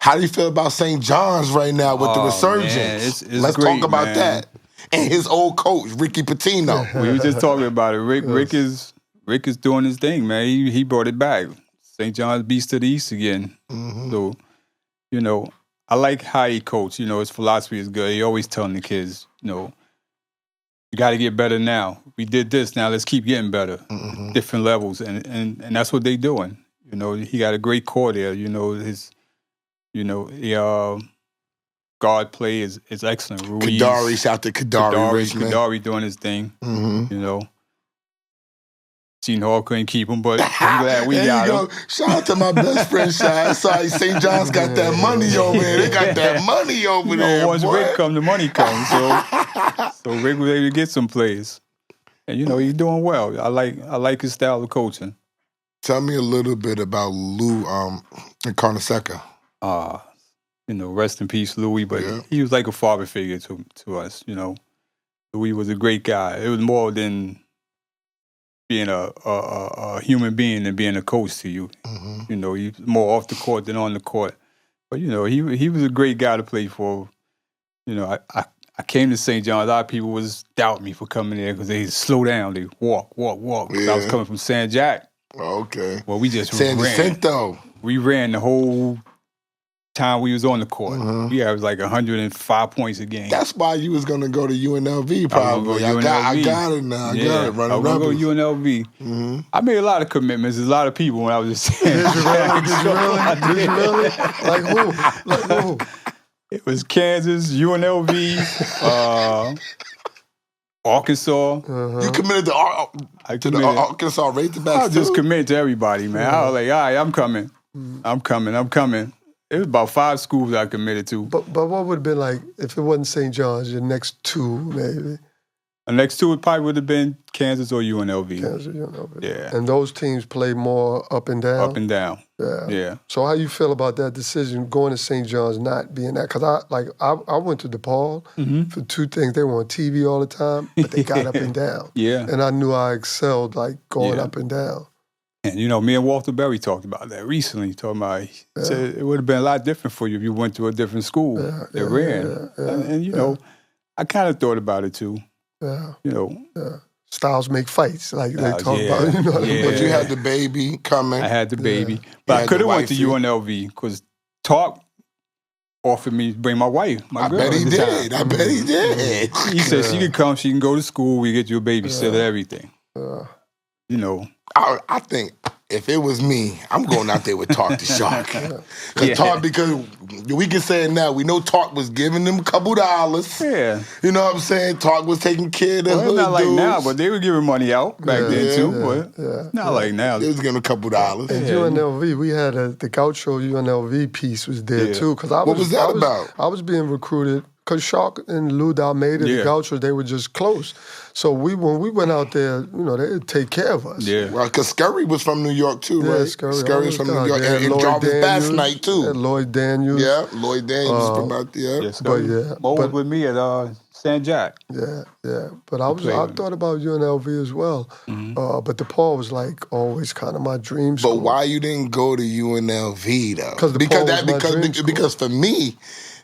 How do you feel about St. John's right now with the resurgence? Man, it's Let's great, talk about that. And his old coach, Ricky Pitino. We were just talking about it. Rick is doing his thing, man. He brought it back. St. John's Beast to the East again. So, you know, I like how he coached. You know, his philosophy is good. He always telling the kids, you know, you got to get better now. We did this, now let's keep getting better. Different levels, and that's what they doing. You know, he got a great core there. You know, guard play is excellent. Ruiz, Kadari, shout to Kadari. Kadari doing his thing. You know, Gene Hall couldn't keep him, but I'm glad we got him. Shout out to my best friend, Shy. Sorry, St. John's got that money over there. They got that money over there. Once Rick come, the money comes. So Rick was able to get some plays, and you know he's doing well. I like his style of coaching. Tell me a little bit about Lou Carnesecca. You know, rest in peace, Louis. But he was like a father figure to us. You know, Louis was a great guy. It was more than being a human being than being a coach to you. You know, he's more off the court than on the court. But, you know, he was a great guy to play for. You know, I came to St. John's. A lot of people was doubting me for coming there because they slow down. They walk. I was coming from San Jack. Okay. Well, we just San Jacinto. We ran the whole time we was on the court. We averaged like 105 points a game. That's why you was going to go to UNLV probably. I got it now. I got it. Running I was going to go to UNLV. I made a lot of commitments. There's a lot of people when I was just saying. Did you really? Like who? It was Kansas, UNLV, Arkansas. You committed to the Arkansas Razorbacks I was just committed to everybody, man. I was like, all right, I'm coming. It was about 5 schools I committed to. But what would have been like if it wasn't St. John's? Your next 2, maybe. The next 2 probably would have been Kansas or UNLV. Kansas, UNLV. Yeah. And those teams play more up and down. Up and down. Yeah. So how you feel about that decision going to St. John's not being that? Because I went to DePaul for 2 things. They were on TV all the time, but they got up and down. Yeah. And I knew I excelled like going up and down. And, you know, me and Walter Berry talked about that recently. Talking about, he said it would have been a lot different for you if you went to a different school that ran. And, you know, I kind of thought about it too. Yeah. You know. Styles make fights, like they talk about. You know what I mean? But you had the baby coming. I had the baby. But I could have went to UNLV because Talk offered me to bring my wife, my girl. I bet he did. He said she could come, she can go to school, we get you a babysitter, everything. You know. I think if it was me, I'm going out there with Talk the Shark. Because we can say it now. We know Talk was giving them a couple dollars. Yeah. You know what I'm saying? Talk was taking care of the hood not like dudes. now, but they were giving money out back then too. But not like now. They was giving a couple dollars. And UNLV, we had the Gaucho UNLV piece was there too. What was that about? I was being recruited because Shark and Lou Dalmeda, the Gauchos, they were just close. So when we went out there, you know, they would take care of us. Yeah. Well, because Scurry was from New York too, right? Scurry was from New York. And Jarvis Bass Night too. And Lloyd Daniels. Yeah, Lloyd Daniels from out there. Mo was with me at San Jack. Yeah. But I thought about UNLV as well. But DePaul was like always kind of my dream school. But why you didn't go to UNLV though? Because for me,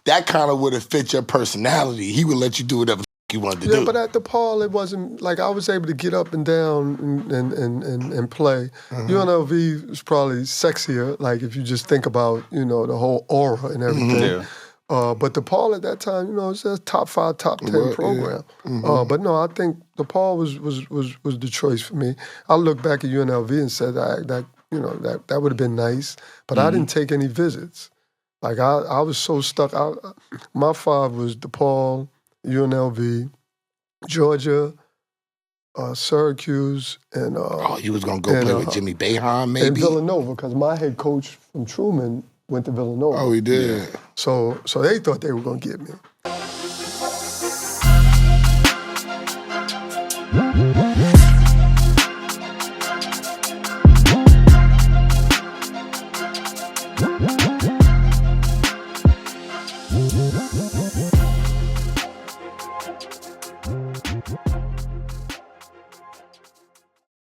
that kind of would have fit your personality. He would let you do whatever you wanted to do. Yeah, but at DePaul, it wasn't like I was able to get up and down and play. UNLV was probably sexier, like if you just think about, you know, the whole aura and everything. But DePaul at that time, you know, it's a top 5, top 10 program. But no, I think DePaul was the choice for me. I look back at UNLV and said that you know that would have been nice, but I didn't take any visits. Like I was so stuck. My 5 was DePaul, UNLV, Georgia, Syracuse, and you was gonna go play with Jimmy Boeheim, maybe? And Villanova, because my head coach from Truman went to Villanova. Oh, he did. So they thought they were gonna get me.